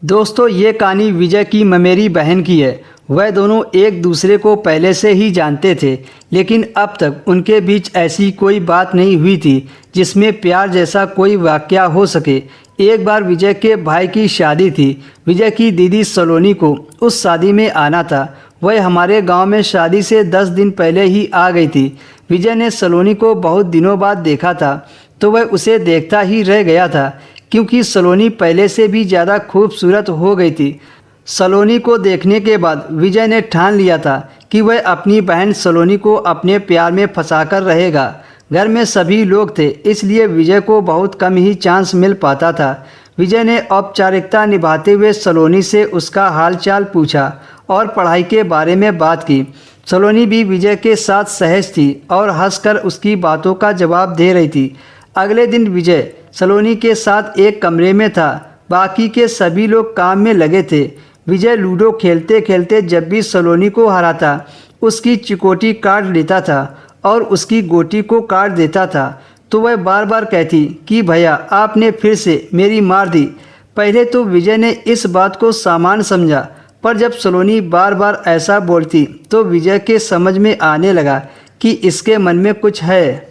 दोस्तों ये कहानी विजय की ममेरी बहन की है। वह दोनों एक दूसरे को पहले से ही जानते थे, लेकिन अब तक उनके बीच ऐसी कोई बात नहीं हुई थी जिसमें प्यार जैसा कोई वाकया हो सके। एक बार विजय के भाई की शादी थी। विजय की दीदी सलोनी को उस शादी में आना था। वह हमारे गांव में शादी से 10 दिन पहले ही आ गई थी। विजय ने सलोनी को बहुत दिनों बाद देखा था, तो वह उसे देखता ही रह गया था, क्योंकि सलोनी पहले से भी ज़्यादा खूबसूरत हो गई थी। सलोनी को देखने के बाद विजय ने ठान लिया था कि वह अपनी बहन सलोनी को अपने प्यार में फंसाकर रहेगा। घर में सभी लोग थे, इसलिए विजय को बहुत कम ही चांस मिल पाता था। विजय ने औपचारिकता निभाते हुए सलोनी से उसका हालचाल पूछा और पढ़ाई के बारे में बात की। सलोनी भी विजय के साथ सहज थी और हंसकर उसकी बातों का जवाब दे रही थी। अगले दिन विजय सलोनी के साथ एक कमरे में था। बाकी के सभी लोग काम में लगे थे। विजय लूडो खेलते खेलते जब भी सलोनी को हराता, उसकी चिकोटी काट लेता था और उसकी गोटी को काट देता था, तो वह बार बार कहती कि भैया आपने फिर से मेरी मार दी। पहले तो विजय ने इस बात को सामान्य समझा, पर जब सलोनी बार बार ऐसा बोलती तो विजय के समझ में आने लगा कि इसके मन में कुछ है।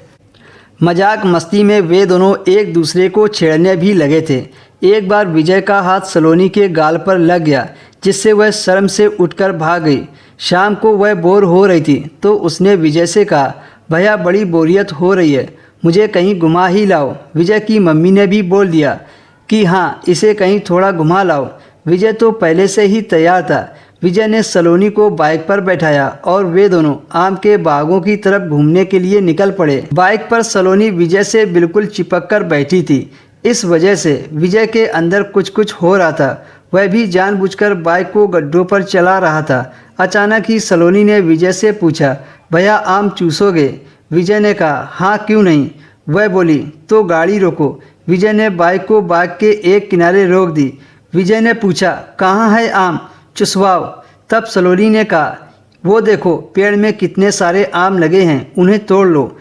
मजाक मस्ती में वे दोनों एक दूसरे को छेड़ने भी लगे थे। एक बार विजय का हाथ सलोनी के गाल पर लग गया, जिससे वह शर्म से उठकर भाग गई। शाम को वह बोर हो रही थी, तो उसने विजय से कहा, भैया बड़ी बोरियत हो रही है, मुझे कहीं घुमा ही लाओ। विजय की मम्मी ने भी बोल दिया कि हाँ, इसे कहीं थोड़ा घुमा लाओ। विजय तो पहले से ही तैयार था। विजय ने सलोनी को बाइक पर बैठाया और वे दोनों आम के बागों की तरफ घूमने के लिए निकल पड़े। बाइक पर सलोनी विजय से बिल्कुल चिपक कर बैठी थी। इस वजह से विजय के अंदर कुछ कुछ हो रहा था। वह भी जानबूझकर बाइक को गड्ढों पर चला रहा था। अचानक ही सलोनी ने विजय से पूछा, भैया आम चूसोगे? विजय ने कहा, हाँ क्यों नहीं। वह बोली, तो गाड़ी रोको। विजय ने बाइक को बाग के एक किनारे रोक दी। विजय ने पूछा, कहाँ है आम, चुसवाओ। तब सलोनी ने कहा, वो देखो पेड़ में कितने सारे आम लगे हैं, उन्हें तोड़ लो।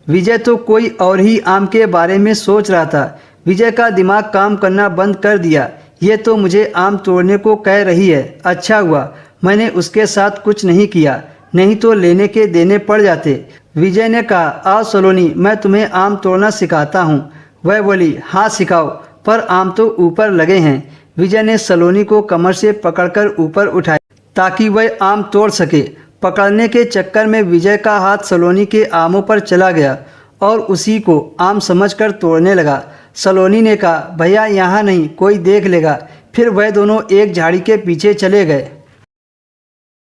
विजय तो कोई और ही आम के बारे में सोच रहा था। विजय का दिमाग काम करना बंद कर दिया। ये तो मुझे आम तोड़ने को कह रही है। अच्छा हुआ मैंने उसके साथ कुछ नहीं किया, नहीं तो लेने के देने पड़ जाते। विजय ने कहा, आओ सलोनी, मैं तुम्हें आम तोड़ना सिखाता हूँ। वह बोली, हाँ सिखाओ, पर आम तो ऊपर लगे हैं। विजय ने सलोनी को कमर से पकड़कर ऊपर उठाया ताकि वह आम तोड़ सके। पकड़ने के चक्कर में विजय का हाथ सलोनी के आमों पर चला गया और उसी को आम समझकर तोड़ने लगा। सलोनी ने कहा, भैया यहाँ नहीं, कोई देख लेगा। फिर वह दोनों एक झाड़ी के पीछे चले गए।